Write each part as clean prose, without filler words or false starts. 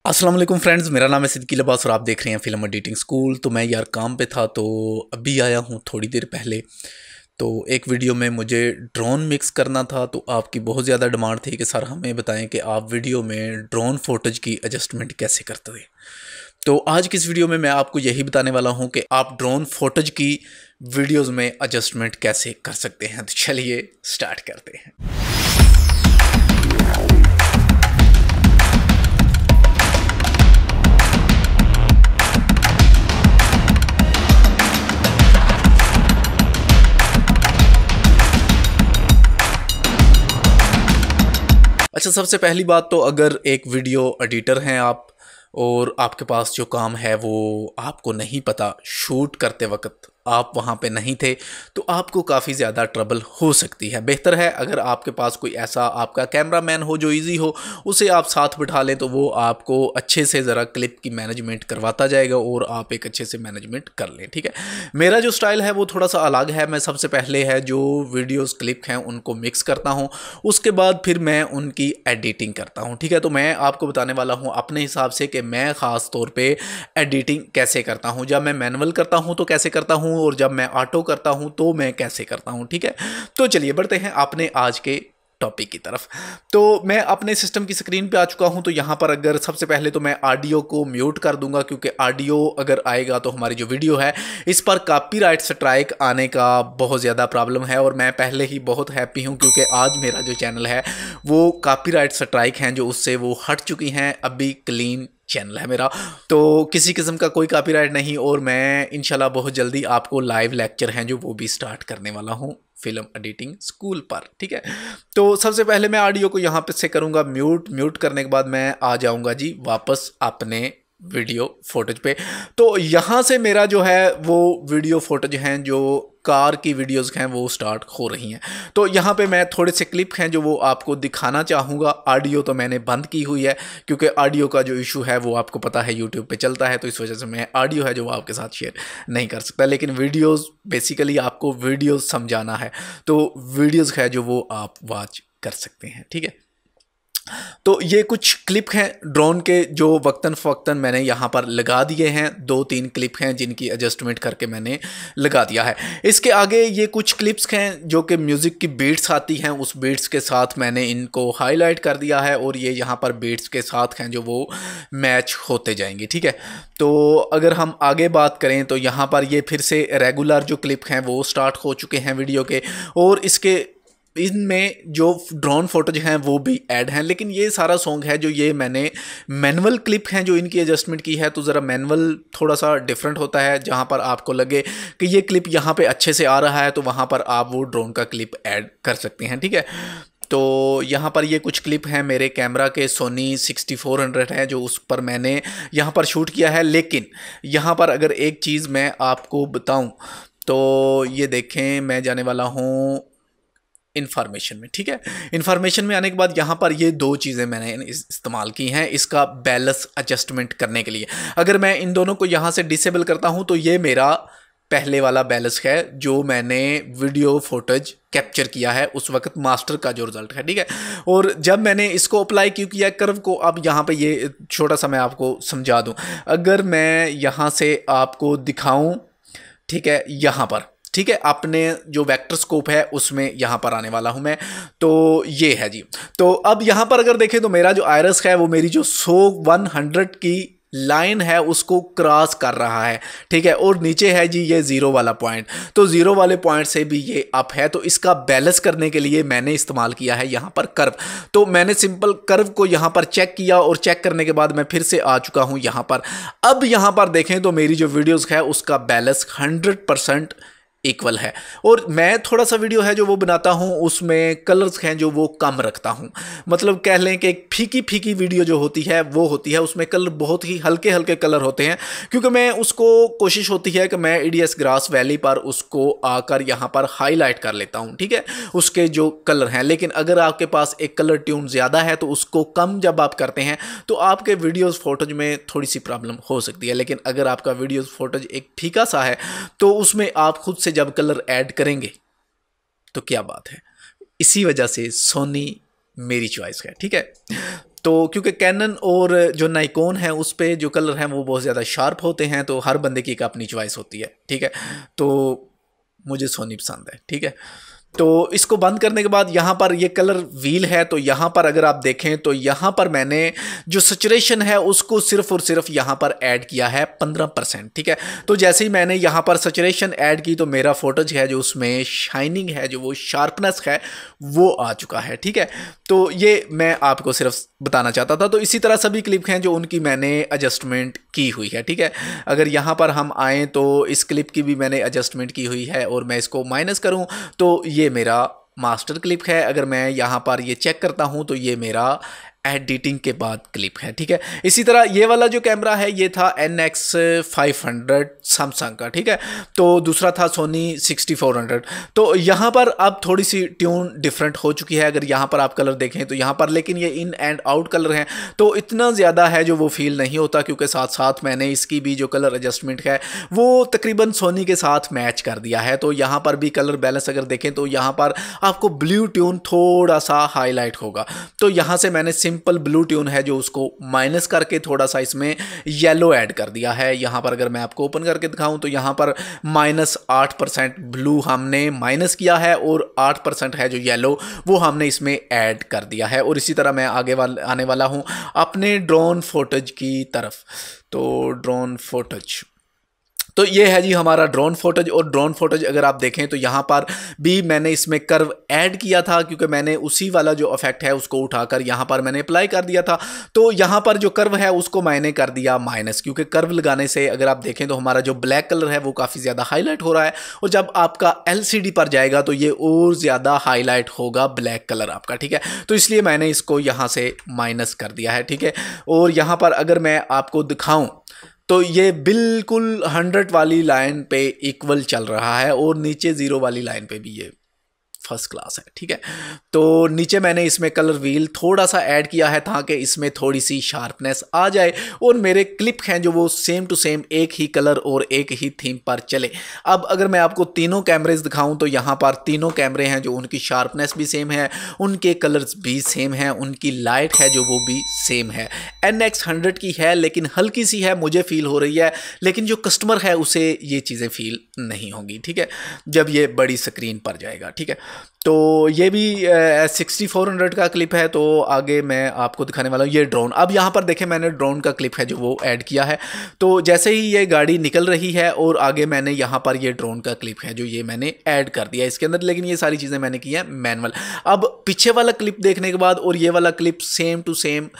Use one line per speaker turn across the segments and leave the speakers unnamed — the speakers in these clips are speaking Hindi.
अस्सलाम वालेकुम फ्रेंड्स, मेरा नाम है सिद्दीकी लिबास और आप देख रहे हैं फिल्म एडिटिंग स्कूल। तो मैं यार काम पे था तो अभी आया हूँ थोड़ी देर पहले। तो एक वीडियो में मुझे ड्रोन मिक्स करना था, तो आपकी बहुत ज़्यादा डिमांड थी कि सर हमें बताएं कि आप वीडियो में ड्रोन फोटेज की एडजस्टमेंट कैसे करते हैं। तो आज की इस वीडियो में मैं आपको यही बताने वाला हूँ कि आप ड्रोन फोटेज की वीडियोज़ में एडजस्टमेंट कैसे कर सकते हैं। तो चलिए स्टार्ट करते हैं। अच्छा, सबसे पहली बात तो अगर एक वीडियो एडिटर हैं आप और आपके पास जो काम है वो आपको नहीं पता, शूट करते वक्त आप वहाँ पे नहीं थे, तो आपको काफ़ी ज़्यादा ट्रबल हो सकती है। बेहतर है अगर आपके पास कोई ऐसा आपका कैमरामैन हो जो इजी हो, उसे आप साथ बिठा लें तो वो आपको अच्छे से ज़रा क्लिप की मैनेजमेंट करवाता जाएगा और आप एक अच्छे से मैनेजमेंट कर लें। ठीक है, मेरा जो स्टाइल है वो थोड़ा सा अलग है। मैं सबसे पहले है जो वीडियोज़ क्लिप हैं उनको मिक्स करता हूँ, उसके बाद फिर मैं उनकी एडिटिंग करता हूँ। ठीक है, तो मैं आपको बताने वाला हूँ अपने हिसाब से कि मैं ख़ास तौर पे एडिटिंग कैसे करता हूँ। जब मैं मैनुअल करता हूँ तो कैसे करता हूँ और जब मैं ऑटो करता हूँ तो मैं कैसे करता हूँ। ठीक है, तो चलिए बढ़ते हैं अपने आज के टॉपिक की तरफ। तो मैं अपने सिस्टम की स्क्रीन पे आ चुका हूं। तो यहां पर अगर सबसे पहले तो मैं ऑडियो को म्यूट कर दूंगा, क्योंकि ऑडियो अगर आएगा तो हमारी जो वीडियो है इस पर कॉपीराइट स्ट्राइक आने का बहुत ज़्यादा प्रॉब्लम है। और मैं पहले ही बहुत हैप्पी हूं क्योंकि आज मेरा जो चैनल है वो कॉपीराइट स्ट्राइक हैं जो उससे वो हट चुकी हैं। अभी क्लीन चैनल है मेरा, तो किसी किस्म का कोई कॉपीराइट नहीं। और मैं इंशाल्लाह बहुत जल्दी आपको लाइव लेक्चर हैं जो वो भी स्टार्ट करने वाला हूँ फिल्म एडिटिंग स्कूल पर। ठीक है, तो सबसे पहले मैं ऑडियो को यहाँ पे से करूँगा म्यूट करने के बाद मैं आ जाऊँगा जी वापस अपने वीडियो फोटेज पे। तो यहाँ से मेरा जो है वो वीडियो फोटेज हैं जो कार की वीडियोस हैं वो स्टार्ट हो रही हैं। तो यहाँ पे मैं थोड़े से क्लिप हैं जो वो आपको दिखाना चाहूँगा। ऑडियो तो मैंने बंद की हुई है क्योंकि ऑडियो का जो इशू है वो आपको पता है यूट्यूब पे चलता है, तो इस वजह से मैं ऑडियो है जो वो आपके साथ शेयर नहीं कर सकता। लेकिन वीडियोज़ बेसिकली आपको वीडियोज़ समझाना है तो वीडियोज़ है जो वो आप वॉच कर सकते हैं। ठीक है, तो ये कुछ क्लिप हैं ड्रोन के जो वक्तन फ़वक्तन मैंने यहाँ पर लगा दिए हैं। 2-3 क्लिप हैं जिनकी एडजस्टमेंट करके मैंने लगा दिया है। इसके आगे ये कुछ क्लिप्स हैं जो कि म्यूज़िक की बीट्स आती हैं, उस बीट्स के साथ मैंने इनको हाईलाइट कर दिया है और ये यहाँ पर बीट्स के साथ हैं जो वो मैच होते जाएंगे। ठीक है, तो अगर हम आगे बात करें तो यहाँ पर ये फिर से रेगुलर जो क्लिप हैं वो स्टार्ट हो चुके हैं वीडियो के, और इसके इनमें जो ड्रोन फोटोज हैं वो भी ऐड हैं। लेकिन ये सारा सॉन्ग है जो ये मैंने मैनुअल क्लिप हैं जो इनकी एडजस्टमेंट की है। तो ज़रा मैनुअल थोड़ा सा डिफरेंट होता है, जहाँ पर आपको लगे कि ये क्लिप यहाँ पे अच्छे से आ रहा है तो वहाँ पर आप वो ड्रोन का क्लिप ऐड कर सकते हैं। ठीक है, तो यहाँ पर ये कुछ क्लिप हैं मेरे कैमरा के सोनी 6400 है जो उस पर मैंने यहाँ पर शूट किया है। लेकिन यहाँ पर अगर एक चीज़ मैं आपको बताऊँ तो ये देखें, मैं जाने वाला हूँ इन्फॉर्मेशन में। ठीक है, इन्फॉर्मेशन में आने के बाद यहाँ पर ये 2 चीज़ें मैंने इस्तेमाल की हैं इसका बैलेंस एडजस्टमेंट करने के लिए। अगर मैं इन दोनों को यहाँ से डिसेबल करता हूँ तो ये मेरा पहले वाला बैलेंस है जो मैंने वीडियो फोटेज कैप्चर किया है उस वक्त मास्टर का जो रिजल्ट है। ठीक है, और जब मैंने इसको अप्लाई क्यों किया कर्व को, अब यहाँ पे ये छोटा सा मैं आपको समझा दूँ। अगर मैं यहाँ से आपको दिखाऊँ, ठीक है, यहाँ पर, ठीक है, अपने जो वेक्टर स्कोप है उसमें यहाँ पर आने वाला हूँ मैं। तो ये है जी। तो अब यहाँ पर अगर देखें तो मेरा जो आयरस है वो मेरी जो 100 की लाइन है उसको क्रॉस कर रहा है। ठीक है, और नीचे है जी ये 0 वाला पॉइंट, तो 0 वाले पॉइंट से भी ये अप है। तो इसका बैलेंस करने के लिए मैंने इस्तेमाल किया है यहाँ पर कर्व। तो मैंने सिंपल कर्व को यहाँ पर चेक किया और चेक करने के बाद मैं फिर से आ चुका हूँ यहाँ पर। अब यहाँ पर देखें तो मेरी जो वीडियोज़ है उसका बैलेंस 100% इक्वल है। और मैं थोड़ा सा वीडियो है जो वो बनाता हूँ उसमें कलर्स हैं जो वो कम रखता हूँ। मतलब कह लें कि एक फीकी फीकी वीडियो जो होती है वो होती है, उसमें कलर बहुत ही हल्के हल्के कलर होते हैं, क्योंकि मैं उसको कोशिश होती है कि मैं ईडीएस ग्रास वैली पर उसको आकर यहाँ पर हाईलाइट कर लेता हूँ। ठीक है, उसके जो कलर हैं। लेकिन अगर आपके पास एक कलर ट्यून ज़्यादा है तो उसको कम जब आप करते हैं तो आपके वीडियोज़ फोटोज में थोड़ी सी प्रॉब्लम हो सकती है। लेकिन अगर आपका वीडियोज़ फोटोज एक फीका सा है तो उसमें आप खुद से जब कलर ऐड करेंगे तो क्या बात है। इसी वजह से सोनी मेरी चॉइस है। ठीक है, तो क्योंकि कैनन और जो नाइकोन है उस पे जो कलर हैं वो बहुत ज़्यादा शार्प होते हैं, तो हर बंदे की एक अपनी चॉइस होती है, ठीक है। तो मुझे सोनी पसंद है, ठीक है। तो इसको बंद करने के बाद यहाँ पर ये कलर व्हील है, तो यहाँ पर अगर आप देखें तो यहाँ पर मैंने जो सैचुरेशन है उसको सिर्फ और सिर्फ यहाँ पर ऐड किया है 15%, ठीक है। तो जैसे ही मैंने यहाँ पर सैचुरेशन ऐड की तो मेरा फोटोज है जो उसमें शाइनिंग है, जो वो शार्पनेस है वो आ चुका है, ठीक है। तो ये मैं आपको सिर्फ बताना चाहता था। तो इसी तरह सभी क्लिप हैं जो उनकी मैंने एडजस्टमेंट की हुई है, ठीक है। अगर यहाँ पर हम आएँ तो इस क्लिप की भी मैंने एडजस्टमेंट की हुई है, और मैं इसको माइनस करूँ तो ये मेरा मास्टर क्लिप है। अगर मैं यहाँ पर ये चेक करता हूँ तो ये मेरा एडिटिंग के बाद क्लिप है, ठीक है। इसी तरह ये वाला जो कैमरा है ये था NX500 सैमसंग का, ठीक है। तो दूसरा था सोनी 6400। तो यहाँ पर अब थोड़ी सी ट्यून डिफरेंट हो चुकी है। अगर यहाँ पर आप कलर देखें तो यहाँ पर, लेकिन ये इन एंड आउट कलर हैं तो इतना ज़्यादा है जो वो फील नहीं होता, क्योंकि साथ साथ मैंने इसकी भी जो कलर एडजस्टमेंट है वो तकरीबन सोनी के साथ मैच कर दिया है। तो यहाँ पर भी कलर बैलेंस अगर देखें तो यहाँ पर आपको ब्लू ट्यून थोड़ा सा हाईलाइट होगा। तो यहाँ से मैंने सिंपल ब्लू ट्यून है जो उसको माइनस करके थोड़ा सा इसमें येलो ऐड कर दिया है। यहाँ पर अगर मैं आपको ओपन करके दिखाऊं तो यहाँ पर -8% ब्लू हमने माइनस किया है, और 8% है जो येलो वो हमने इसमें ऐड कर दिया है। और इसी तरह मैं आगे आने वाला हूँ अपने ड्रोन फोटोज की तरफ। तो ड्रोन फोटोज, तो ये है जी हमारा ड्रोन फोटोज। और ड्रोन फोटोज अगर आप देखें तो यहाँ पर भी मैंने इसमें कर्व ऐड किया था, क्योंकि मैंने उसी वाला जो इफेक्ट है उसको उठाकर यहाँ पर मैंने अप्लाई कर दिया था। तो यहाँ पर जो कर्व है उसको मैंने कर दिया माइनस, क्योंकि कर्व लगाने से अगर आप देखें तो हमारा जो ब्लैक कलर है वो काफ़ी ज़्यादा हाईलाइट हो रहा है, और जब आपका LCD पर जाएगा तो ये और ज़्यादा हाईलाइट होगा ब्लैक कलर आपका, ठीक है। तो इसलिए मैंने इसको यहाँ से माइनस कर दिया है, ठीक है। और यहाँ पर अगर मैं आपको दिखाऊँ तो ये बिल्कुल 100 वाली लाइन पे इक्वल चल रहा है, और नीचे 0 वाली लाइन पे भी ये फर्स्ट क्लास है, ठीक है। तो नीचे मैंने इसमें कलर व्हील थोड़ा सा ऐड किया है ताकि इसमें थोड़ी सी शार्पनेस आ जाए, और मेरे क्लिप हैं जो वो सेम टू सेम एक ही कलर और एक ही थीम पर चले। अब अगर मैं आपको तीनों कैमरेज दिखाऊं तो यहाँ पर तीनों कैमरे हैं जो उनकी शार्पनेस भी सेम है, उनके कलर्स भी सेम है, उनकी लाइट है जो वो भी सेम है। NX100 की है लेकिन हल्की सी है, मुझे फील हो रही है, लेकिन जो कस्टमर है उसे ये चीज़ें फील नहीं होंगी, ठीक है, जब ये बड़ी स्क्रीन पर जाएगा, ठीक है। तो ये भी 6400 का क्लिप है। तो आगे मैं आपको दिखाने वाला हूँ ये ड्रोन। अब यहाँ पर देखें मैंने ड्रोन का क्लिप है जो वो ऐड किया है। तो जैसे ही ये गाड़ी निकल रही है और आगे मैंने यहाँ पर ये ड्रोन का क्लिप है जो ये मैंने ऐड कर दिया इसके अंदर, लेकिन ये सारी चीज़ें मैंने की है मैनुअल। अब पीछे वाला क्लिप देखने के बाद और ये वाला clip same to same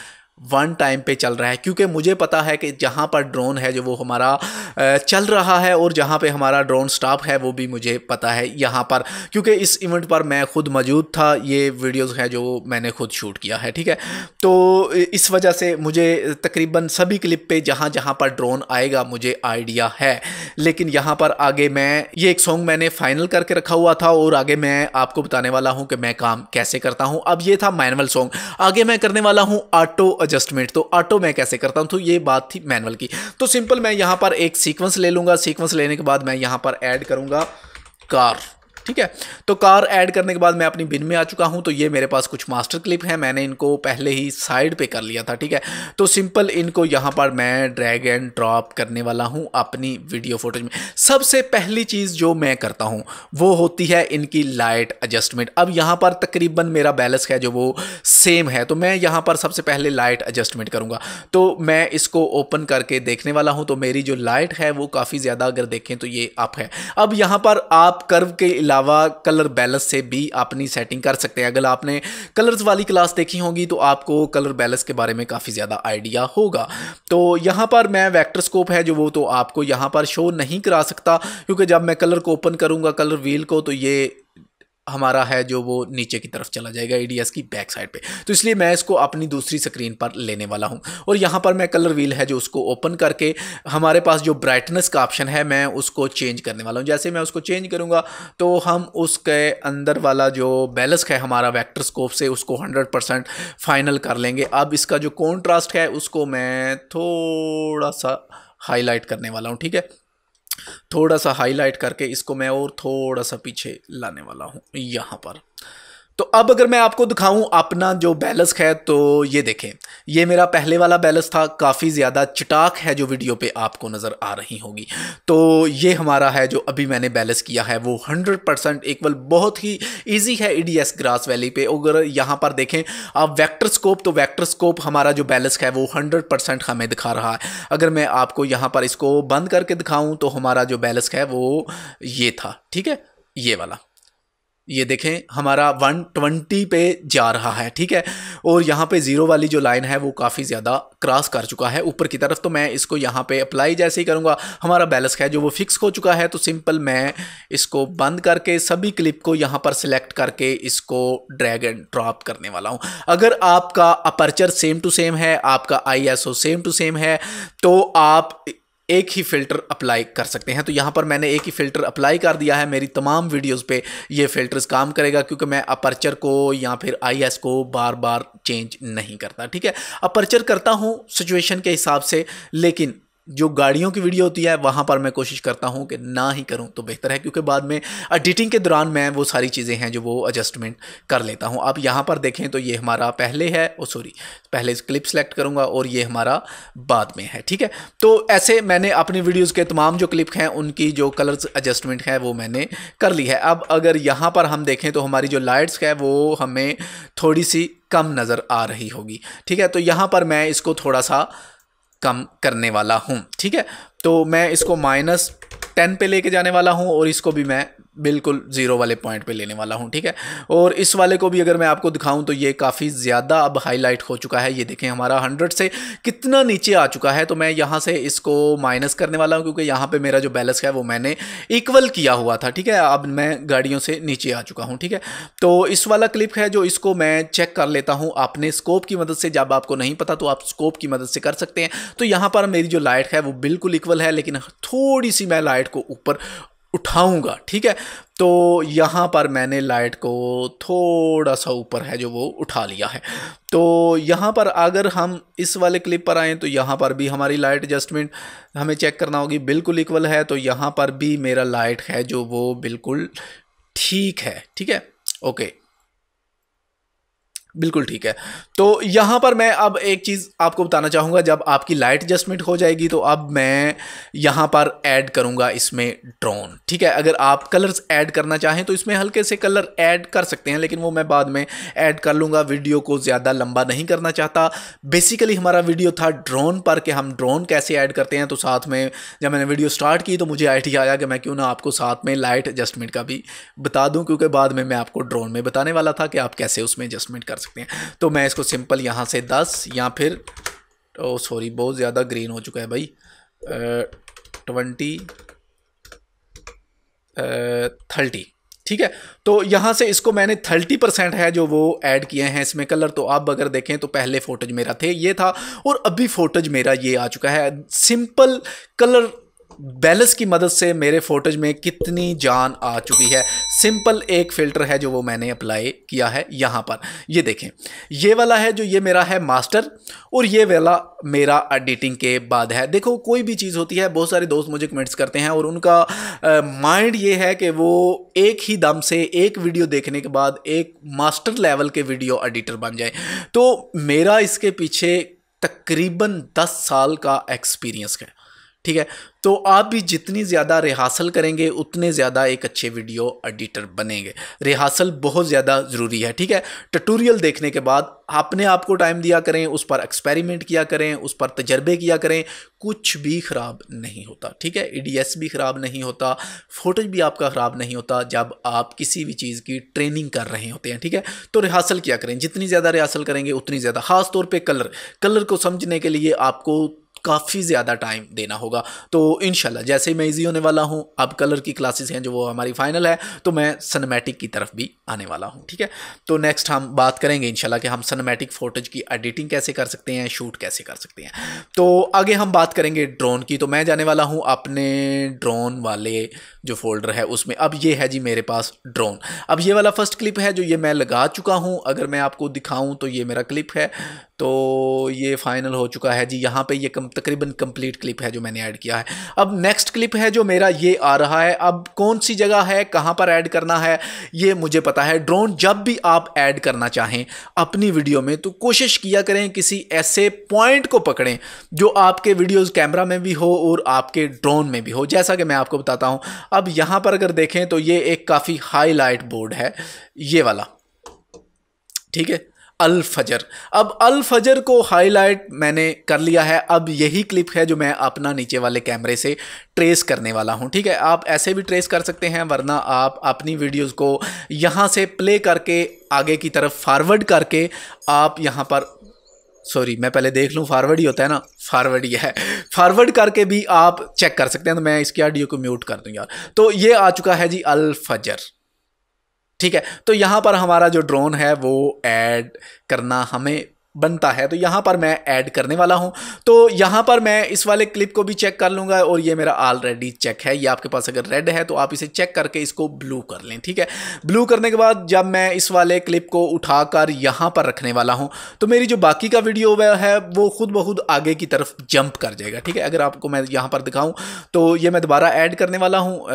one time पे चल रहा है, क्योंकि मुझे पता है कि जहाँ पर ड्रोन है जो वो हमारा चल रहा है, और जहाँ पे हमारा ड्रोन स्टॉप है वो भी मुझे पता है यहाँ पर, क्योंकि इस इवेंट पर मैं खुद मौजूद था। ये वीडियोस है जो मैंने खुद शूट किया है, ठीक है। तो इस वजह से मुझे तकरीबन सभी क्लिप पे जहाँ जहाँ पर ड्रोन आएगा मुझे आइडिया है। लेकिन यहाँ पर आगे मैं ये एक सॉन्ग मैंने फाइनल करके रखा हुआ था, और आगे मैं आपको बताने वाला हूँ कि मैं काम कैसे करता हूँ। अब ये था मैनुअल सॉन्ग, आगे मैं करने वाला हूँ ऑटो एडजस्टमेंट। तो ऑटो मैं कैसे करता हूं, तो ये बात थी मैनुअल की। तो सिंपल मैं यहां पर एक सीक्वेंस ले लूंगा, सीक्वेंस लेने के बाद मैं यहां पर ऐड करूंगा कार, ठीक है। तो कार ऐड करने के बाद मैं अपनी बिन में आ चुका हूं। तो ये मेरे पास कुछ मास्टर क्लिप हैं, मैंने इनको पहले ही साइड पे कर लिया था, ठीक है। तो सिंपल इनको यहां पर मैं ड्रैग एंड ड्रॉप करने वाला हूं अपनी वीडियो फोटोज में। सबसे पहली चीज़ जो मैं करता हूं वो होती है इनकी लाइट एडजस्टमेंट। अब यहां पर तकरीबन मेरा बैलेंस है जो वो सेम है, तो मैं यहां पर सबसे पहले लाइट एडजस्टमेंट करूंगा। तो मैं इसको ओपन करके देखने वाला हूं। तो मेरी जो लाइट है वो काफ़ी ज़्यादा अगर देखें तो ये अप है। अब यहां पर आप कर्व के अलावा कलर बैलेंस से भी अपनी सेटिंग कर सकते हैं। अगर आपने कलर्स वाली क्लास देखी होगी तो आपको कलर बैलेंस के बारे में काफ़ी ज़्यादा आइडिया होगा। तो यहाँ पर मैं वेक्टर स्कोप है जो वो तो आपको यहाँ पर शो नहीं करा सकता, क्योंकि जब मैं कलर को ओपन करूँगा कलर व्हील को तो ये हमारा है जो वो नीचे की तरफ चला जाएगा ADS की बैक साइड पे। तो इसलिए मैं इसको अपनी दूसरी स्क्रीन पर लेने वाला हूं। और यहाँ पर मैं कलर व्हील है जो उसको ओपन करके हमारे पास जो ब्राइटनेस का ऑप्शन है मैं उसको चेंज करने वाला हूं। जैसे मैं उसको चेंज करूँगा तो हम उसके अंदर वाला जो बैलेंस है हमारा वेक्टर स्कोप से उसको 100% फाइनल कर लेंगे। अब इसका जो कॉन्ट्रास्ट है उसको मैं थोड़ा सा हाईलाइट करने वाला हूँ, ठीक है। थोड़ा सा हाईलाइट करके इसको मैं और थोड़ा सा पीछे लाने वाला हूँ यहाँ पर। तो अब अगर मैं आपको दिखाऊं अपना जो बैलेंस है, तो ये देखें, ये मेरा पहले वाला बैलेंस था, काफ़ी ज़्यादा चटाक है जो वीडियो पे आपको नज़र आ रही होगी। तो ये हमारा है जो अभी मैंने बैलेंस किया है वो 100% इक्वल, बहुत ही इजी है EDS ग्रास वैली पे। अगर यहाँ पर देखें आप वेक्टर स्कोप, तो वेक्टर स्कोप हमारा जो बैलेंस है वो 100% हमें दिखा रहा है। अगर मैं आपको यहाँ पर इसको बंद करके दिखाऊँ तो हमारा जो बैलेंस है वो ये था, ठीक है, ये वाला, ये देखें हमारा 120 पे जा रहा है, ठीक है। और यहाँ पे ज़ीरो वाली जो लाइन है वो काफ़ी ज़्यादा क्रॉस कर चुका है ऊपर की तरफ। तो मैं इसको यहाँ पे अप्लाई जैसे ही करूँगा, हमारा बैलेंस है जो वो फिक्स हो चुका है। तो सिंपल मैं इसको बंद करके सभी क्लिप को यहाँ पर सिलेक्ट करके इसको ड्रैग एंड ड्रॉप करने वाला हूँ। अगर आपका अपर्चर सेम टू सेम है, आपका ISO सेम टू सेम है, तो आप एक ही फ़िल्टर अप्लाई कर सकते हैं। तो यहाँ पर मैंने एक ही फ़िल्टर अप्लाई कर दिया है। मेरी तमाम वीडियोस पे ये फ़िल्टर्स काम करेगा, क्योंकि मैं अपर्चर को या फिर IS को बार बार चेंज नहीं करता, ठीक है। अपर्चर करता हूँ सिचुएशन के हिसाब से, लेकिन जो गाड़ियों की वीडियो होती है वहाँ पर मैं कोशिश करता हूँ कि ना ही करूँ तो बेहतर है, क्योंकि बाद में एडिटिंग के दौरान मैं वो सारी चीज़ें हैं जो वो एडजस्टमेंट कर लेता हूँ। आप यहाँ पर देखें तो ये हमारा पहले है, पहले क्लिप सेलेक्ट करूँगा और ये हमारा बाद में है, ठीक है। तो ऐसे मैंने अपनी वीडियोज़ के तमाम जो क्लिप हैं उनकी जो कलर्स एडजस्टमेंट है वो मैंने कर ली है। अब अगर यहाँ पर हम देखें तो हमारी जो लाइट्स है वो हमें थोड़ी सी कम नज़र आ रही होगी, ठीक है। तो यहाँ पर मैं इसको थोड़ा सा कम करने वाला हूँ, ठीक है। तो मैं इसको -10 पे लेके जाने वाला हूँ और इसको भी मैं बिल्कुल 0 वाले पॉइंट पे लेने वाला हूँ, ठीक है। और इस वाले को भी अगर मैं आपको दिखाऊं तो ये काफ़ी ज़्यादा अब हाईलाइट हो चुका है। ये देखें हमारा 100 से कितना नीचे आ चुका है। तो मैं यहाँ से इसको माइनस करने वाला हूँ, क्योंकि यहाँ पे मेरा जो बैलेंस है वो मैंने इक्वल किया हुआ था, ठीक है। अब मैं गाड़ियों से नीचे आ चुका हूँ, ठीक है। तो इस वाला क्लिप है जो इसको मैं चेक कर लेता हूँ अपने स्कोप की मदद से। जब आपको नहीं पता तो आप स्कोप की मदद से कर सकते हैं। तो यहाँ पर मेरी जो लाइट है वो बिल्कुल इक्वल है, लेकिन थोड़ी सी मैं लाइट को ऊपर उठाऊंगा, ठीक है। तो यहाँ पर मैंने लाइट को थोड़ा सा ऊपर है जो वो उठा लिया है। तो यहाँ पर अगर हम इस वाले क्लिप पर आएँ तो यहाँ पर भी हमारी लाइट एडजस्टमेंट हमें चेक करना होगी, बिल्कुल इक्वल है। तो यहाँ पर भी मेरा लाइट है जो वो बिल्कुल ठीक है, ठीक है, ओके, बिल्कुल ठीक है। तो यहाँ पर मैं अब एक चीज़ आपको बताना चाहूँगा, जब आपकी लाइट एडजस्टमेंट हो जाएगी तो अब मैं यहाँ पर ऐड करूँगा इसमें ड्रोन, ठीक है। अगर आप कलर्स ऐड करना चाहें तो इसमें हल्के से कलर ऐड कर सकते हैं, लेकिन वो मैं बाद में ऐड कर लूँगा। वीडियो को ज़्यादा लंबा नहीं करना चाहता। बेसिकली हमारा वीडियो था ड्रोन पर कि हम ड्रोन कैसे ऐड करते हैं। तो साथ में जब मैंने वीडियो स्टार्ट की तो मुझे आइडिया आया कि मैं क्यों ना आपको साथ में लाइट एडजस्टमेंट का भी बता दूँ, क्योंकि बाद में मैं आपको ड्रोन में बताने वाला था कि आप कैसे उसमें एडजस्टमेंट कर सकते हैं। तो मैं इसको सिंपल यहाँ से 10 या फिर सॉरी बहुत ज़्यादा ग्रीन हो चुका है भाई, 20 30, ठीक है। तो यहाँ से इसको मैंने 30% है जो वो ऐड किए हैं इसमें कलर। तो आप अगर देखें तो पहले फोटोज मेरा थे ये था और अभी फोटोज मेरा ये आ चुका है। सिंपल कलर बैलेंस की मदद से मेरे फोटोज में कितनी जान आ चुकी है। सिंपल एक फ़िल्टर है जो वो मैंने अप्लाई किया है यहाँ पर। ये देखें, ये वाला है जो ये मेरा है मास्टर और ये वाला मेरा एडिटिंग के बाद है। देखो कोई भी चीज़ होती है, बहुत सारे दोस्त मुझे कमेंट्स करते हैं और उनका माइंड ये है कि वो एक ही दम से एक वीडियो देखने के बाद एक मास्टर लेवल के वीडियो एडिटर बन जाए। तो मेरा इसके पीछे तकरीबन 10 साल का एक्सपीरियंस है, ठीक है। तो आप भी जितनी ज़्यादा रिहर्सल करेंगे उतने ज़्यादा एक अच्छे वीडियो एडिटर बनेंगे। रिहर्सल बहुत ज़्यादा ज़रूरी है, ठीक है। ट्यूटोरियल देखने के बाद अपने आप को टाइम दिया करें, उस पर एक्सपेरिमेंट किया करें, उस पर तजर्बे किया करें। कुछ भी ख़राब नहीं होता, ठीक है। EDS भी ख़राब नहीं होता, फोटोज भी आपका ख़राब नहीं होता जब आप किसी भी चीज़ की ट्रेनिंग कर रहे होते हैं, ठीक है। तो रिहर्सल किया करें, जितनी ज़्यादा रिहर्सल करेंगे उतनी ज़्यादा। ख़ास तौर पर कलर को समझने के लिए आपको काफ़ी ज़्यादा टाइम देना होगा। तो इंशाल्लाह जैसे ही मैं इजी होने वाला हूँ, अब कलर की क्लासेस हैं जो वो हमारी फाइनल है, तो मैं सिनेमैटिक की तरफ भी आने वाला हूँ, ठीक है। तो नेक्स्ट हम बात करेंगे इंशाल्लाह कि हम सिनेमैटिक फोटोज की एडिटिंग कैसे कर सकते हैं, शूट कैसे कर सकते हैं। तो आगे हम बात करेंगे ड्रोन की। तो मैं जाने वाला हूँ अपने ड्रोन वाले जो फोल्डर है उसमें। अब ये है जी मेरे पास ड्रोन। अब ये वाला फर्स्ट क्लिप है जो ये मैं लगा चुका हूँ, अगर मैं आपको दिखाऊं तो ये मेरा क्लिप है, तो ये फाइनल हो चुका है जी। यहाँ पे ये तकरीबन कंप्लीट क्लिप है जो मैंने ऐड किया है। अब नेक्स्ट क्लिप है जो मेरा ये आ रहा है। अब कौन सी जगह है, कहाँ पर ऐड करना है ये मुझे पता है। ड्रोन जब भी आप ऐड करना चाहें अपनी वीडियो में तो कोशिश किया करें किसी ऐसे पॉइंट को पकड़ें जो आपके वीडियोज़ कैमरा में भी हो और आपके ड्रोन में भी हो, जैसा कि मैं आपको बताता हूँ। अब यहाँ पर अगर देखें तो ये एक काफ़ी हाईलाइट बोर्ड है ये वाला, ठीक है, अल फजर। अब अल फजर को हाईलाइट मैंने कर लिया है। अब यही क्लिप है जो मैं अपना नीचे वाले कैमरे से ट्रेस करने वाला हूं, ठीक है। आप ऐसे भी ट्रेस कर सकते हैं, वरना आप अपनी वीडियोस को यहां से प्ले करके आगे की तरफ फॉरवर्ड करके आप यहां पर, सॉरी मैं पहले देख लूं, फॉरवर्ड ही होता है ना, फॉरवर्ड ही है, फॉरवर्ड करके भी आप चेक कर सकते हैं। तो मैं इसके ऑडियो को म्यूट कर दूं यार। तो ये आ चुका है जी अल फजर, ठीक है। तो यहाँ पर हमारा जो ड्रोन है वो ऐड करना हमें बनता है, तो यहाँ पर मैं ऐड करने वाला हूँ। तो यहाँ पर मैं इस वाले क्लिप को भी चेक कर लूँगा और ये मेरा ऑलरेडी चेक है। ये आपके पास अगर रेड है तो आप इसे चेक करके इसको ब्लू कर लें, ठीक है। ब्लू करने के बाद जब मैं इस वाले क्लिप को उठाकर यहाँ पर रखने वाला हूँ तो मेरी जो बाकी का वीडियो है वो खुद ब खुद आगे की तरफ जंप कर जाएगा, ठीक है। अगर आपको मैं यहाँ पर दिखाऊँ तो ये मैं दोबारा ऐड करने वाला हूँ,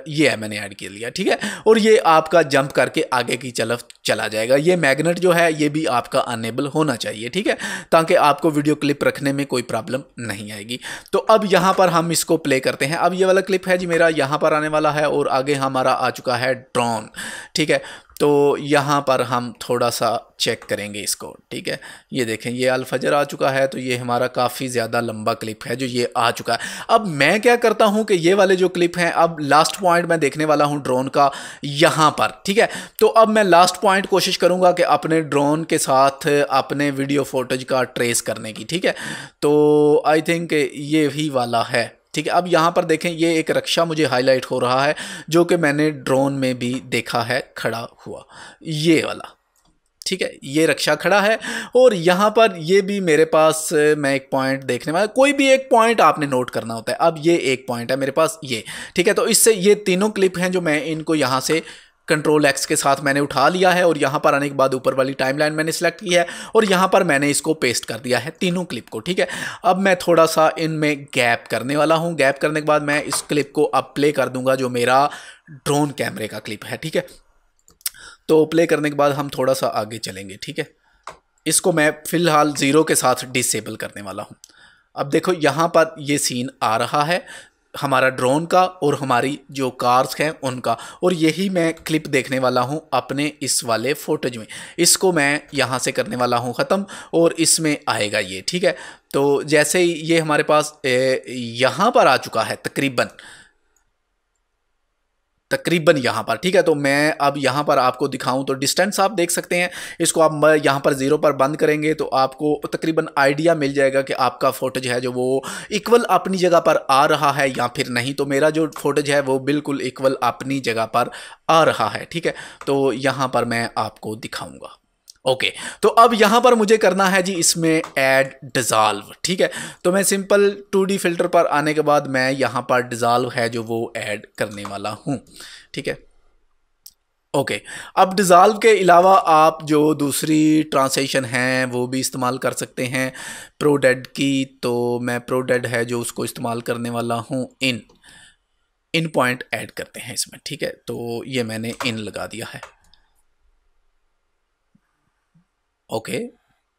ये है मैंने ऐड कर लिया, ठीक है। और ये आपका जंप करके आगे की तरफ चला जाएगा। ये मैग्नेट जो है ये भी आपका अनेबल होना चाहिए, ठीक है, ताकि आपको वीडियो क्लिप रखने में कोई प्रॉब्लम नहीं आएगी। तो अब यहाँ पर हम इसको प्ले करते हैं। अब ये वाला क्लिप है जी मेरा यहाँ पर आने वाला है और आगे हमारा आ चुका है ड्रोन, ठीक है। तो यहाँ पर हम थोड़ा सा चेक करेंगे इसको, ठीक है। ये देखें ये अल फजर आ चुका है, तो ये हमारा काफ़ी ज़्यादा लंबा क्लिप है जो ये आ चुका है। अब मैं क्या करता हूँ कि ये वाले जो क्लिप हैं, अब लास्ट पॉइंट मैं देखने वाला हूँ ड्रोन का यहाँ पर, ठीक है। तो अब मैं लास्ट पॉइंट कोशिश करूँगा कि अपने ड्रोन के साथ अपने वीडियो फोटेज का ट्रेस करने की, ठीक है। तो आई थिंक ये ही वाला है, ठीक है। अब यहाँ पर देखें ये एक रक्षा मुझे हाईलाइट हो रहा है जो कि मैंने ड्रोन में भी देखा है खड़ा हुआ, ये वाला, ठीक है। ये रक्षा खड़ा है और यहाँ पर ये भी मेरे पास मैं एक पॉइंट देखने वाला, कोई भी एक पॉइंट आपने नोट करना होता है। अब ये एक पॉइंट है मेरे पास ये, ठीक है। तो इससे ये तीनों क्लिप हैं जो मैं इनको यहाँ से कंट्रोल एक्स के साथ मैंने उठा लिया है और यहाँ पर आने के बाद ऊपर वाली टाइमलाइन मैंने सेलेक्ट की है और यहाँ पर मैंने इसको पेस्ट कर दिया है तीनों क्लिप को, ठीक है। अब मैं थोड़ा सा इनमें गैप करने वाला हूँ। गैप करने के बाद मैं इस क्लिप को अब प्ले कर दूंगा जो मेरा ड्रोन कैमरे का क्लिप है, ठीक है। तो प्ले करने के बाद हम थोड़ा सा आगे चलेंगे, ठीक है। इसको मैं फ़िलहाल 0 के साथ डिसेबल करने वाला हूँ। अब देखो यहाँ पर ये सीन आ रहा है हमारा ड्रोन का और हमारी जो कार्स हैं उनका, और यही मैं क्लिप देखने वाला हूं अपने इस वाले फोटेज में। इसको मैं यहां से करने वाला हूं ख़त्म और इसमें आएगा ये, ठीक है। तो जैसे ही ये हमारे पास यहां पर आ चुका है तकरीबन यहाँ पर, ठीक है। तो मैं अब यहाँ पर आपको दिखाऊं तो डिस्टेंस आप देख सकते हैं। इसको आप यहाँ पर 0 पर बंद करेंगे तो आपको तकरीबन आइडिया मिल जाएगा कि आपका फोटेज है जो वो इक्वल अपनी जगह पर आ रहा है या फिर नहीं। तो मेरा जो फोटेज है वो बिल्कुल इक्वल अपनी जगह पर आ रहा है, ठीक है। तो यहाँ पर मैं आपको दिखाऊँगा, ओके। तो अब यहाँ पर मुझे करना है जी इसमें ऐड डिज़ॉल्व, ठीक है। तो मैं सिंपल 2D फिल्टर पर आने के बाद मैं यहाँ पर डिज़ॉल्व है जो वो ऐड करने वाला हूँ, ठीक है, ओके। अब डिज़ॉल्व के अलावा आप जो दूसरी ट्रांसलेशन हैं वो भी इस्तेमाल कर सकते हैं प्रोडेड की। तो मैं प्रोडेड है जो उसको इस्तेमाल करने वाला हूँ। इन पॉइंट ऐड करते हैं इसमें, ठीक है। तो ये मैंने इन लगा दिया है, ओके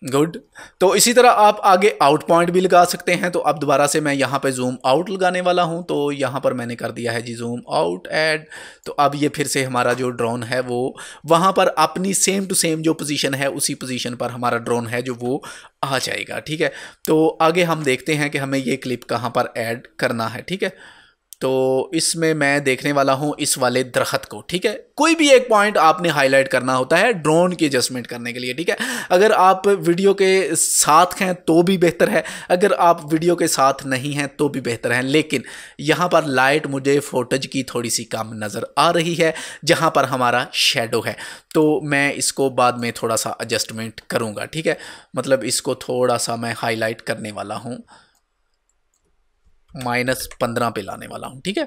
गुड। तो इसी तरह आप आगे आउट पॉइंट भी लगा सकते हैं। तो अब दोबारा से मैं यहाँ पे जूम आउट लगाने वाला हूँ। तो यहाँ पर मैंने कर दिया है जी जूम आउट ऐड। तो अब ये फिर से हमारा जो ड्रोन है वो वहाँ पर अपनी सेम टू सेम जो पोजीशन है उसी पोजीशन पर हमारा ड्रोन है जो वो आ जाएगा, ठीक है। तो आगे हम देखते हैं कि हमें ये क्लिप कहाँ पर ऐड करना है, ठीक है। तो इसमें मैं देखने वाला हूँ इस वाले दरख्त को, ठीक है। कोई भी एक पॉइंट आपने हाईलाइट करना होता है ड्रोन की एडजस्टमेंट करने के लिए, ठीक है। अगर आप वीडियो के साथ हैं तो भी बेहतर है, अगर आप वीडियो के साथ नहीं हैं तो भी बेहतर है। लेकिन यहाँ पर लाइट मुझे फोटेज की थोड़ी सी कम नज़र आ रही है जहाँ पर हमारा शेडो है। तो मैं इसको बाद में थोड़ा सा एडजस्टमेंट करूँगा, ठीक है। मतलब इसको थोड़ा सा मैं हाईलाइट करने वाला हूँ, -15 पे लाने वाला हूँ, ठीक है।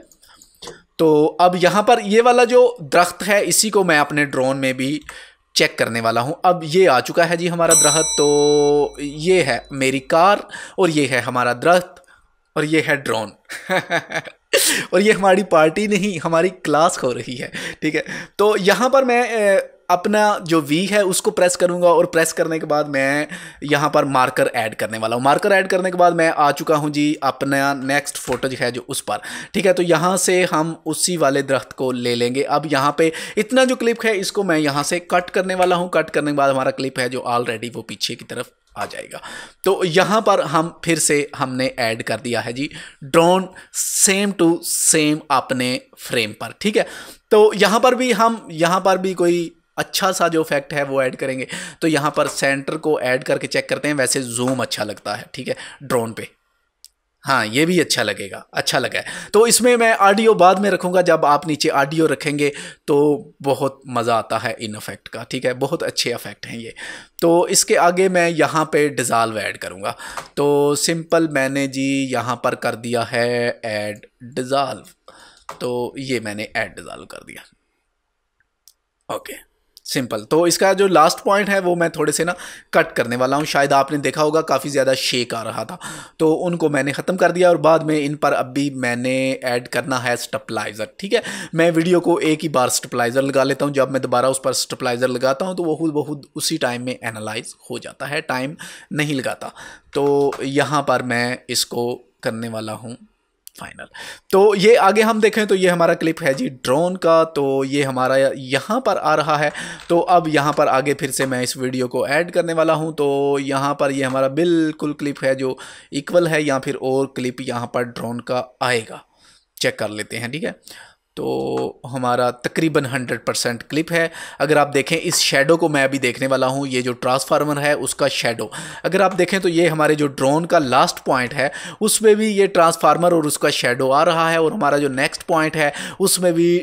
तो अब यहाँ पर ये वाला जो दरख्त है इसी को मैं अपने ड्रोन में भी चेक करने वाला हूँ। अब ये आ चुका है जी हमारा दरख्त। तो ये है मेरी कार और ये है हमारा दरख्त और ये है ड्रोन और ये हमारी पार्टी नहीं, हमारी क्लास हो रही है, ठीक है। तो यहाँ पर मैं अपना जो वी है उसको प्रेस करूँगा और प्रेस करने के बाद मैं यहाँ पर मार्कर ऐड करने वाला हूँ। मार्कर ऐड करने के बाद मैं आ चुका हूँ जी अपना नेक्स्ट फोटो जो है जो उस पर, ठीक है। तो यहाँ से हम उसी वाले दरख्त को ले लेंगे। अब यहाँ पे इतना जो क्लिप है इसको मैं यहाँ से कट करने वाला हूँ। कट करने के बाद हमारा क्लिप है जो ऑलरेडी वो पीछे की तरफ आ जाएगा। तो यहाँ पर हम फिर से हमने ऐड कर दिया है जी ड्रोन सेम टू सेम अपने फ्रेम पर, ठीक है। तो यहाँ पर भी हम यहाँ पर भी कोई अच्छा सा जो इफेक्ट है वो ऐड करेंगे। तो यहाँ पर सेंटर को ऐड करके चेक करते हैं। वैसे जूम अच्छा लगता है, ठीक है, ड्रोन पे। हाँ, ये भी अच्छा लगेगा, अच्छा लगा है। तो इसमें मैं ऑडियो बाद में रखूँगा। जब आप नीचे ऑडियो रखेंगे तो बहुत मज़ा आता है इन इफेक्ट का, ठीक है। बहुत अच्छे इफेक्ट हैं ये। तो इसके आगे मैं यहाँ पे डिज़ॉल्व ऐड करूँगा। तो सिंपल मैंने जी यहाँ पर कर दिया है ऐड डिज़ॉल्व। तो ये मैंने ऐड डिज़ॉल्व कर दिया, ओके, सिंपल। तो इसका जो लास्ट पॉइंट है वो मैं थोड़े से ना कट करने वाला हूँ। शायद आपने देखा होगा काफ़ी ज़्यादा शेक आ रहा था, तो उनको मैंने ख़त्म कर दिया। और बाद में इन पर अभी मैंने ऐड करना है स्टेबलाइज़र, ठीक है। मैं वीडियो को एक ही बार स्टेबलाइज़र लगा लेता हूँ। जब मैं दोबारा उस पर स्टेबलाइज़र लगाता हूँ तो वो खुद ब खुद उसी टाइम में एनालाइज हो जाता है, टाइम नहीं लगाता। तो यहाँ पर मैं इसको करने वाला हूँ फाइनल। तो ये आगे हम देखें तो ये हमारा क्लिप है जी ड्रोन का। तो ये हमारा यहाँ पर आ रहा है। तो अब यहाँ पर आगे फिर से मैं इस वीडियो को ऐड करने वाला हूँ। तो यहाँ पर ये हमारा बिल्कुल क्लिप है जो इक्वल है, या फिर और क्लिप यहाँ पर ड्रोन का आएगा, चेक कर लेते हैं, ठीक है। तो हमारा तकरीबन 100% क्लिप है। अगर आप देखें इस शेडो को मैं अभी देखने वाला हूँ, ये जो ट्रांसफार्मर है उसका शेडो अगर आप देखें तो ये हमारे जो ड्रोन का लास्ट पॉइंट है उसमें भी ये ट्रांसफार्मर और उसका शेडो आ रहा है। और हमारा जो नेक्स्ट पॉइंट है उसमें भी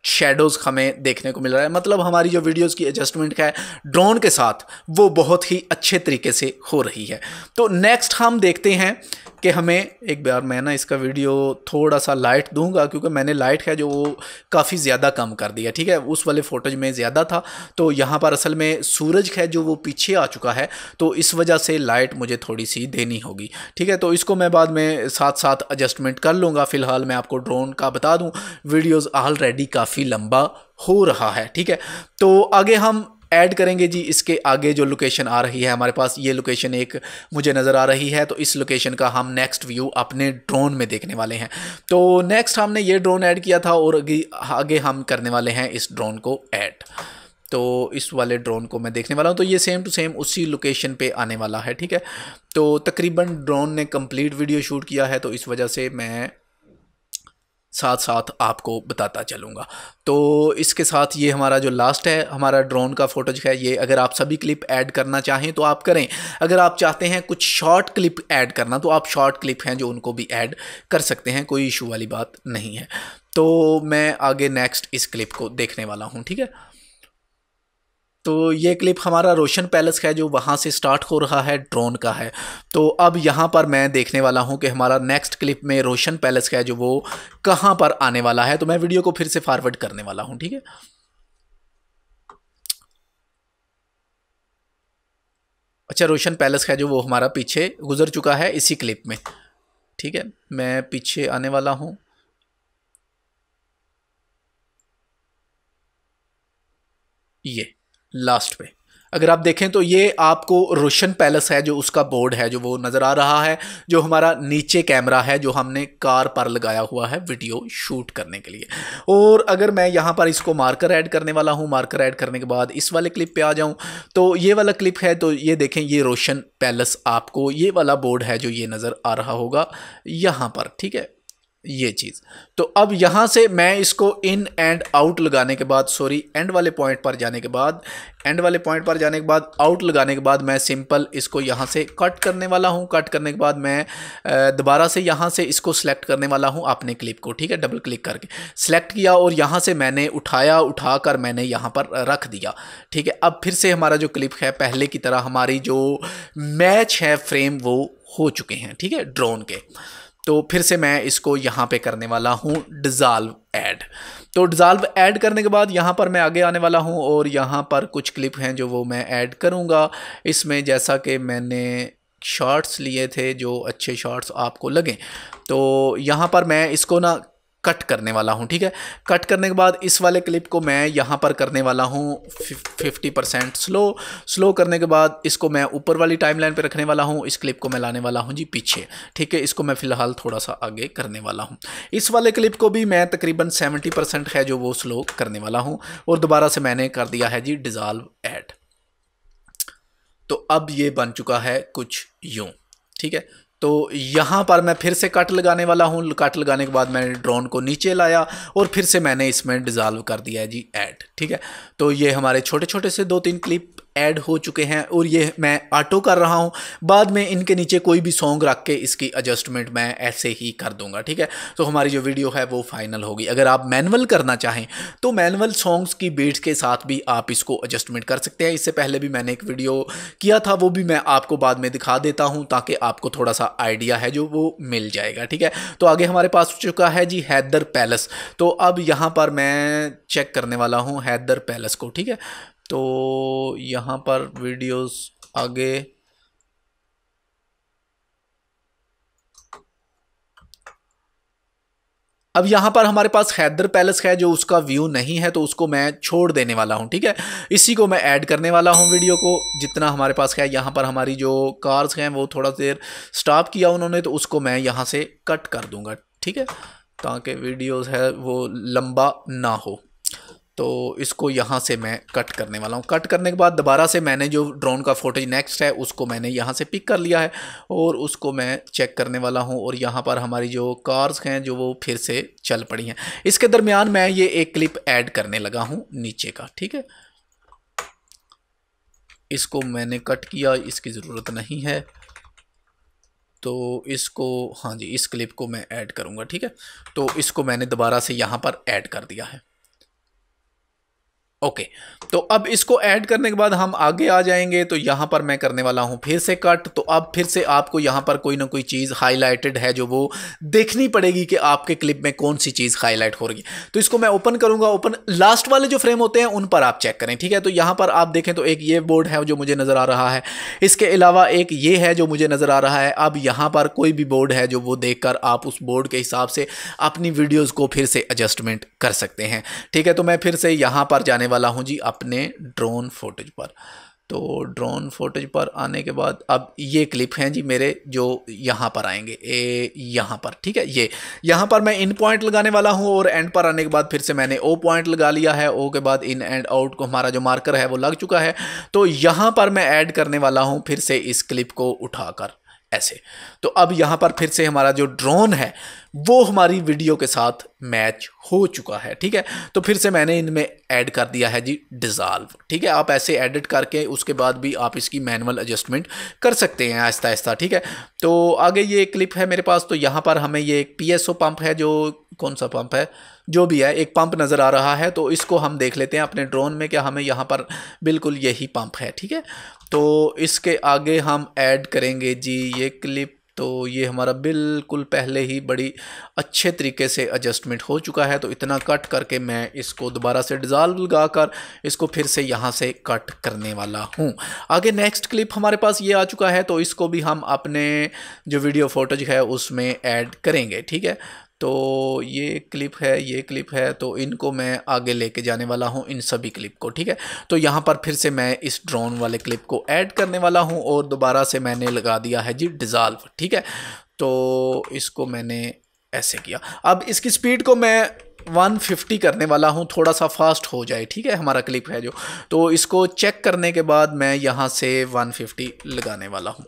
शेडोज़ हमें देखने को मिल रहा है। मतलब हमारी जो वीडियोस की एडजस्टमेंट है ड्रोन के साथ वो बहुत ही अच्छे तरीके से हो रही है। तो नेक्स्ट हम देखते हैं कि हमें एक बार मैं ना इसका वीडियो थोड़ा सा लाइट दूंगा, क्योंकि मैंने लाइट है जो वो काफ़ी ज़्यादा कम कर दिया, ठीक है। उस वाले फोटोज में ज़्यादा था। तो यहाँ पर असल में सूरज है जो वो पीछे आ चुका है, तो इस वजह से लाइट मुझे थोड़ी सी देनी होगी, ठीक है। तो इसको मैं बाद में साथ साथ एडजस्टमेंट कर लूँगा। फ़िलहाल मैं आपको ड्रोन का बता दूँ, वीडियोज़ ऑलरेडी काफ़ी लंबा हो रहा है, ठीक है। तो आगे हम ऐड करेंगे जी इसके आगे जो लोकेशन आ रही है हमारे पास, ये लोकेशन एक मुझे नज़र आ रही है। तो इस लोकेशन का हम नेक्स्ट व्यू अपने ड्रोन में देखने वाले हैं। तो नेक्स्ट हमने ये ड्रोन ऐड किया था और आगे हम करने वाले हैं इस ड्रोन को ऐड। तो इस वाले ड्रोन को मैं देखने वाला हूँ। तो ये सेम टू सेम उसी लोकेशन पे आने वाला है, ठीक है। तो तकरीबन ड्रोन ने कंप्लीट वीडियो शूट किया है, तो इस वजह से मैं साथ साथ आपको बताता चलूँगा। तो इसके साथ ये हमारा जो लास्ट है हमारा ड्रोन का फोटोज है ये। अगर आप सभी क्लिप ऐड करना चाहें तो आप करें। अगर आप चाहते हैं कुछ शॉर्ट क्लिप ऐड करना तो आप शॉर्ट क्लिप हैं जो उनको भी ऐड कर सकते हैं, कोई इशू वाली बात नहीं है। तो मैं आगे नेक्स्ट इस क्लिप को देखने वाला हूँ, ठीक है। तो ये क्लिप हमारा रोशन पैलेस है जो वहाँ से स्टार्ट हो रहा है, ड्रोन का है। तो अब यहाँ पर मैं देखने वाला हूँ कि हमारा नेक्स्ट क्लिप में रोशन पैलेस है जो वो कहाँ पर आने वाला है। तो मैं वीडियो को फिर से फॉरवर्ड करने वाला हूँ, ठीक है। अच्छा, रोशन पैलेस है जो वो हमारा पीछे गुजर चुका है इसी क्लिप में, ठीक है। मैं पीछे आने वाला हूँ। ये लास्ट पे अगर आप देखें तो ये आपको रोशन पैलेस है जो उसका बोर्ड है जो वो नज़र आ रहा है, जो हमारा नीचे कैमरा है जो हमने कार पर लगाया हुआ है वीडियो शूट करने के लिए। और अगर मैं यहाँ पर इसको मार्कर ऐड करने वाला हूँ, मार्कर ऐड करने के बाद इस वाले क्लिप पे आ जाऊँ तो ये वाला क्लिप है। तो ये देखें, ये रोशन पैलेस आपको ये वाला बोर्ड है जो ये नज़र आ रहा होगा यहाँ पर, ठीक है, ये चीज़। तो अब यहाँ से मैं इसको इन एंड आउट लगाने के बाद, सॉरी, एंड वाले पॉइंट पर जाने के बाद, एंड वाले पॉइंट पर जाने के बाद आउट लगाने के बाद मैं सिंपल इसको यहाँ से कट करने वाला हूँ। कट करने के बाद मैं दोबारा से यहाँ से इसको सिलेक्ट करने वाला हूँ अपने क्लिप को, ठीक है। डबल क्लिक करके सिलेक्ट किया और यहाँ से मैंने उठाकर मैंने यहाँ पर रख दिया, ठीक है। अब फिर से हमारा जो क्लिप है पहले की तरह हमारी जो मैच है फ्रेम वो हो चुके हैं, ठीक है, ड्रोन के। तो फिर से मैं इसको यहाँ पे करने वाला हूँ डिज़ॉल्व ऐड। तो डिज़ॉल्व ऐड करने के बाद यहाँ पर मैं आगे आने वाला हूँ और यहाँ पर कुछ क्लिप हैं जो वो मैं ऐड करूँगा इसमें, जैसा कि मैंने शॉर्ट्स लिए थे जो अच्छे शॉर्ट्स आपको लगें। तो यहाँ पर मैं इसको ना कट करने वाला हूँ, ठीक है। कट करने के बाद इस वाले क्लिप को मैं यहाँ पर करने वाला हूँ 50% स्लो करने के बाद इसको मैं ऊपर वाली टाइमलाइन पे रखने वाला हूँ। इस क्लिप को मैं लाने वाला हूँ जी पीछे, ठीक है। इसको मैं फ़िलहाल थोड़ा सा आगे करने वाला हूँ। इस वाले क्लिप को भी मैं तकरीबन 70% है जो वो स्लो करने वाला हूँ और दोबारा से मैंने कर दिया है जी डिज़ॉल्व ऐड। तो अब ये बन चुका है कुछ यूँ, ठीक है। तो यहाँ पर मैं फिर से कट लगाने वाला हूँ। कट लगाने के बाद मैंने ड्रोन को नीचे लाया और फिर से मैंने इसमें डिज़ॉल्व कर दिया है जी ऐड, ठीक है। तो ये हमारे छोटे छोटे से 2-3 क्लिप ऐड हो चुके हैं और ये मैं ऑटो कर रहा हूँ। बाद में इनके नीचे कोई भी सॉन्ग रख के इसकी एडजस्टमेंट मैं ऐसे ही कर दूंगा, ठीक है। तो हमारी जो वीडियो है वो फाइनल होगी। अगर आप मैनुअल करना चाहें तो मैनुअल सॉन्ग्स की बीट्स के साथ भी आप इसको एडजस्टमेंट कर सकते हैं। इससे पहले भी मैंने एक वीडियो किया था, वो भी मैं आपको बाद में दिखा देता हूँ ताकि आपको थोड़ा सा आइडिया है जो वो मिल जाएगा, ठीक है। तो आगे हमारे पास हो चुका है जी हैदर पैलेस। तो अब यहाँ पर मैं चेक करने वाला हूँ हैदर पैलेस को, ठीक है। तो यहाँ पर वीडियोस आगे अब यहाँ पर हमारे पास हैदर पैलेस है जो उसका व्यू नहीं है, तो उसको मैं छोड़ देने वाला हूँ, ठीक है। इसी को मैं ऐड करने वाला हूँ वीडियो को जितना हमारे पास है। यहाँ पर हमारी जो कार्स हैं वो थोड़ा देर स्टॉप किया उन्होंने, तो उसको मैं यहाँ से कट कर दूँगा, ठीक है, ताकि वीडियोस है वो लंबा ना हो। तो इसको यहाँ से मैं कट करने वाला हूँ। कट करने के बाद दोबारा से मैंने जो ड्रोन का फुटेज नेक्स्ट है उसको मैंने यहाँ से पिक कर लिया है और उसको मैं चेक करने वाला हूँ। और यहाँ पर हमारी जो कार्स हैं जो वो फिर से चल पड़ी हैं। इसके दरमियान मैं ये एक क्लिप ऐड करने लगा हूँ नीचे का, ठीक है। इसको मैंने कट किया, इसकी ज़रूरत नहीं है, तो इसको हाँ जी इस क्लिप को मैं ऐड करूँगा, ठीक है। तो इसको मैंने दोबारा से यहाँ पर ऐड कर दिया है। ओके, तो अब इसको ऐड करने के बाद हम आगे आ जाएंगे। तो यहाँ पर मैं करने वाला हूँ फिर से कट। तो अब फिर से आपको यहाँ पर कोई ना कोई चीज़ हाईलाइटेड है जो वो देखनी पड़ेगी कि आपके क्लिप में कौन सी चीज़ हाईलाइट हो रही है। तो इसको मैं ओपन करूँगा। ओपन लास्ट वाले जो फ्रेम होते हैं उन पर आप चेक करें, ठीक है। तो यहाँ पर आप देखें तो एक ये बोर्ड है जो मुझे नज़र आ रहा है, इसके अलावा एक ये है जो मुझे नज़र आ रहा है। अब यहाँ पर कोई भी बोर्ड है जो वो देख कर आप उस बोर्ड के हिसाब से अपनी वीडियोज़ को फिर से एडजस्टमेंट कर सकते हैं, ठीक है। तो मैं फिर से यहाँ पर जाने वाला हूँ जी अपने ड्रोन फुटेज पर। तो ड्रोन फुटेज पर आने के बाद अब ये क्लिप हैं जी मेरे जो यहाँ पर आएंगे यहाँ पर, ठीक है। ये यहाँ पर मैं इन पॉइंट लगाने वाला हूँ और एंड पर आने के बाद फिर से मैंने ओ पॉइंट लगा लिया है। ओ के बाद इन एंड आउट को हमारा जो मार्कर है वो लग चुका है। तो यहाँ पर मैं ऐड करने वाला हूँ फिर से इस क्लिप को उठाकर ऐसे। तो अब यहाँ पर फिर से हमारा जो ड्रोन है वो हमारी वीडियो के साथ मैच हो चुका है, ठीक है। तो फिर से मैंने इनमें ऐड कर दिया है जी डिज़ॉल्व, ठीक है। आप ऐसे एडिट करके उसके बाद भी आप इसकी मैनुअल एडजस्टमेंट कर सकते हैं आहिस्ता आहिस्ता, ठीक है। तो आगे ये क्लिप है मेरे पास। तो यहाँ पर हमें ये एक PSO पंप है, जो कौन सा पंप है जो भी है, एक पंप नज़र आ रहा है। तो इसको हम देख लेते हैं अपने ड्रोन में, क्या हमें यहाँ पर बिल्कुल यही पंप है, ठीक है। तो इसके आगे हम ऐड करेंगे जी ये क्लिप। तो ये हमारा बिल्कुल पहले ही बड़ी अच्छे तरीके से एडजस्टमेंट हो चुका है। तो इतना कट करके मैं इसको दोबारा से डिज़ॉल्व लगाकर इसको फिर से यहाँ से कट करने वाला हूँ। आगे नेक्स्ट क्लिप हमारे पास ये आ चुका है। तो इसको भी हम अपने जो वीडियो फोटोज है उसमें ऐड करेंगे, ठीक है। तो ये क्लिप है, ये क्लिप है, तो इनको मैं आगे लेके जाने वाला हूँ इन सभी क्लिप को, ठीक है। तो यहाँ पर फिर से मैं इस ड्रोन वाले क्लिप को ऐड करने वाला हूँ और दोबारा से मैंने लगा दिया है जी डिज़ॉल्व, ठीक है। तो इसको मैंने ऐसे किया। अब इसकी स्पीड को मैं 150 करने वाला हूँ, थोड़ा सा फास्ट हो जाए, ठीक है। हमारा क्लिप है जो, तो इसको चेक करने के बाद मैं यहाँ से 150 लगाने वाला हूँ।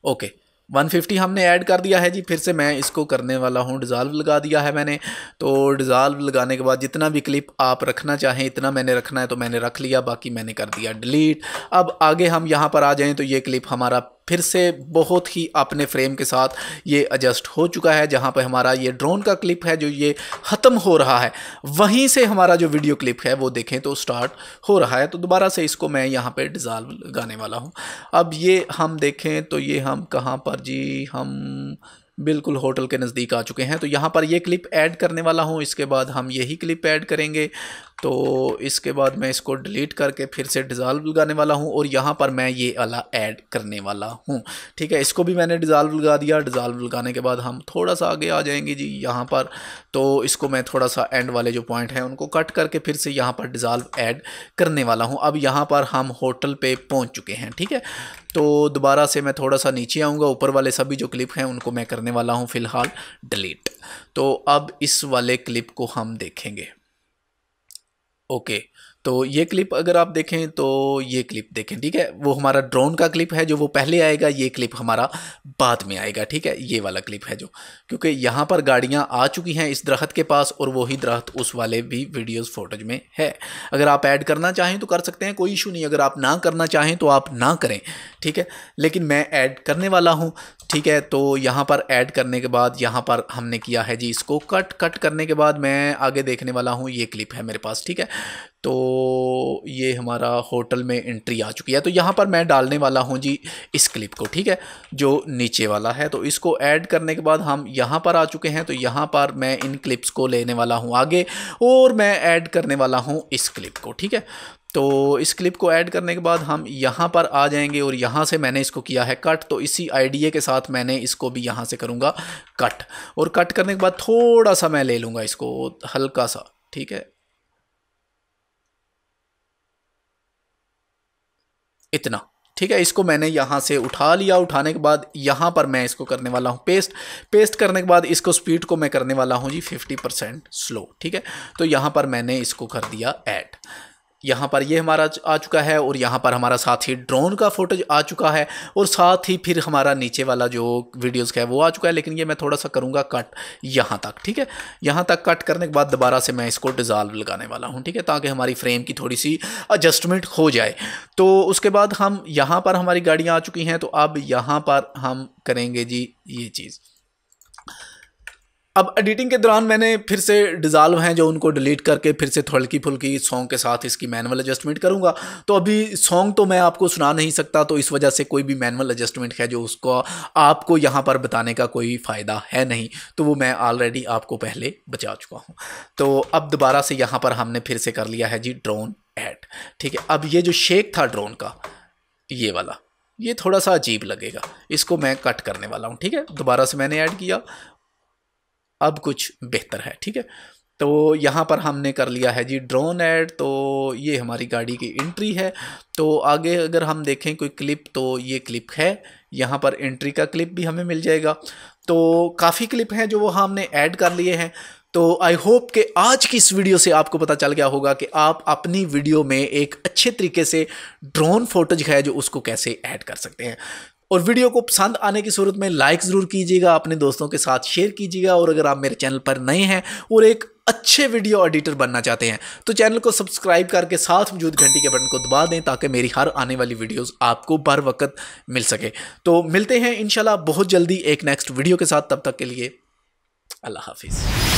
ओके, 150 हमने ऐड कर दिया है जी। फिर से मैं इसको करने वाला हूँ डिज़ॉल्व लगा दिया है मैंने। तो डिज़ॉल्व लगाने के बाद जितना भी क्लिप आप रखना चाहें इतना मैंने रखना है, तो मैंने रख लिया, बाकी मैंने कर दिया डिलीट। अब आगे हम यहाँ पर आ जाएं तो ये क्लिप हमारा फिर से बहुत ही अपने फ्रेम के साथ ये एडजस्ट हो चुका है। जहाँ पे हमारा ये ड्रोन का क्लिप है जो ये ख़त्म हो रहा है, वहीं से हमारा जो वीडियो क्लिप है वो देखें तो स्टार्ट हो रहा है। तो दोबारा से इसको मैं यहाँ पे डिज़ॉल्व लगाने वाला हूँ। अब ये हम देखें तो ये हम कहाँ पर जी, हम बिल्कुल होटल के नज़दीक आ चुके हैं। तो यहाँ पर ये क्लिप ऐड करने वाला हूँ, इसके बाद हम यही क्लिप ऐड करेंगे। तो इसके बाद मैं इसको डिलीट करके फिर से डिज़ॉल्व लगाने वाला हूँ और यहाँ पर मैं ये वाला ऐड करने वाला हूँ। ठीक है, इसको भी मैंने डिज़ॉल्व लगा दिया। डिज़ॉल्व लगाने के बाद हम थोड़ा सा आगे आ जाएंगे जी यहाँ पर। तो इसको मैं थोड़ा सा एंड वाले जो पॉइंट हैं उनको कट करके फिर से यहाँ पर डिज़ॉल्व ऐड करने वाला हूँ। अब यहाँ पर हम होटल पे पहुँच चुके हैं। ठीक है, तो दोबारा से मैं थोड़ा सा नीचे आऊँगा, ऊपर वाले सभी जो क्लिप हैं उनको मैं करने वाला हूँ फ़िलहाल डिलीट। तो अब इस वाले क्लिप को हम देखेंगे। ओके, तो ये क्लिप अगर आप देखें तो ये क्लिप देखें। ठीक है, वो हमारा ड्रोन का क्लिप है जो वो पहले आएगा, ये क्लिप हमारा बाद में आएगा। ठीक है, ये वाला क्लिप है जो, क्योंकि यहाँ पर गाड़ियाँ आ चुकी हैं इस दरख्त के पास और वही दरख्त उस वाले भी वीडियोस फोटोज में है। अगर आप ऐड करना चाहें तो कर सकते हैं, कोई इशू नहीं। अगर आप ना करना चाहें तो आप ना करें। ठीक है, लेकिन मैं ऐड करने वाला हूँ। ठीक है, तो यहाँ पर ऐड करने के बाद यहाँ पर हमने किया है जी इसको कट करने के बाद मैं आगे देखने वाला हूँ। ये क्लिप है मेरे पास। ठीक है, तो ये हमारा होटल में एंट्री आ चुकी है। तो यहाँ पर मैं डालने वाला हूँ जी इस क्लिप को। ठीक है, जो नीचे वाला है। तो इसको ऐड करने के बाद हम यहाँ पर आ चुके हैं। तो यहाँ पर मैं इन क्लिप्स को लेने वाला हूँ आगे और मैं ऐड करने वाला हूँ इस क्लिप को। ठीक है, तो इस क्लिप को ऐड करने के बाद हम यहाँ पर आ जाएंगे और यहाँ से मैंने इसको किया है कट। तो इसी आइडिया के साथ मैंने इसको भी यहाँ से करूँगा कट, और कट करने के बाद थोड़ा सा मैं ले लूँगा इसको हल्का सा। ठीक है, इतना। ठीक है, इसको मैंने यहाँ से उठा लिया। उठाने के बाद यहाँ पर मैं इसको करने वाला हूँ पेस्ट करने के बाद इसको स्पीड को मैं करने वाला हूँ जी 50% स्लो। ठीक है, तो यहाँ पर मैंने इसको कर दिया ऐड। यहाँ पर ये हमारा आ चुका है और यहाँ पर हमारा साथ ही ड्रोन का फोटोज आ चुका है और साथ ही फिर हमारा नीचे वाला जो वीडियोस का है वो आ चुका है। लेकिन ये मैं थोड़ा सा करूँगा कट यहाँ तक। ठीक है, यहाँ तक कट करने के बाद दोबारा से मैं इसको डिज़ॉल्व लगाने वाला हूँ। ठीक है, ताकि हमारी फ्रेम की थोड़ी सी एडजस्टमेंट हो जाए। तो उसके बाद हम यहाँ पर हमारी गाड़ियाँ आ चुकी हैं। तो अब यहाँ पर हम करेंगे जी ये चीज़। अब एडिटिंग के दौरान मैंने फिर से डिज़ॉल्व हैं जो उनको डिलीट करके फिर से हल्की फुल्की सॉन्ग के साथ इसकी मैनुअल एडजस्टमेंट करूंगा। तो अभी सॉन्ग तो मैं आपको सुना नहीं सकता, तो इस वजह से कोई भी मैनुअल एडजस्टमेंट है जो उसको आपको यहाँ पर बताने का कोई फ़ायदा है नहीं, तो वो मैं ऑलरेडी आपको पहले बचा चुका हूँ। तो अब दोबारा से यहाँ पर हमने फिर से कर लिया है जी ड्रोन ऐड। ठीक है, अब ये जो शेक था ड्रोन का ये वाला, ये थोड़ा सा अजीब लगेगा, इसको मैं कट करने वाला हूँ। ठीक है, दोबारा से मैंने ऐड किया, अब कुछ बेहतर है। ठीक है, तो यहाँ पर हमने कर लिया है जी ड्रोन ऐड। तो ये हमारी गाड़ी की एंट्री है। तो आगे अगर हम देखें कोई क्लिप, तो ये क्लिप है, यहाँ पर एंट्री का क्लिप भी हमें मिल जाएगा। तो काफ़ी क्लिप हैं जो वो हमने ऐड कर लिए हैं। तो आई होप कि आज की इस वीडियो से आपको पता चल गया होगा कि आप अपनी वीडियो में एक अच्छे तरीके से ड्रोन फोटोज है जो उसको कैसे ऐड कर सकते हैं। और वीडियो को पसंद आने की सूरत में लाइक ज़रूर कीजिएगा, अपने दोस्तों के साथ शेयर कीजिएगा। और अगर आप मेरे चैनल पर नए हैं और एक अच्छे वीडियो एडिटर बनना चाहते हैं तो चैनल को सब्सक्राइब करके साथ मौजूद घंटी के बटन को दबा दें ताकि मेरी हर आने वाली वीडियोस आपको बर वक्त मिल सके। तो मिलते हैं इंशाल्लाह बहुत जल्दी एक नेक्स्ट वीडियो के साथ। तब तक के लिए अल्लाह हाफिज़।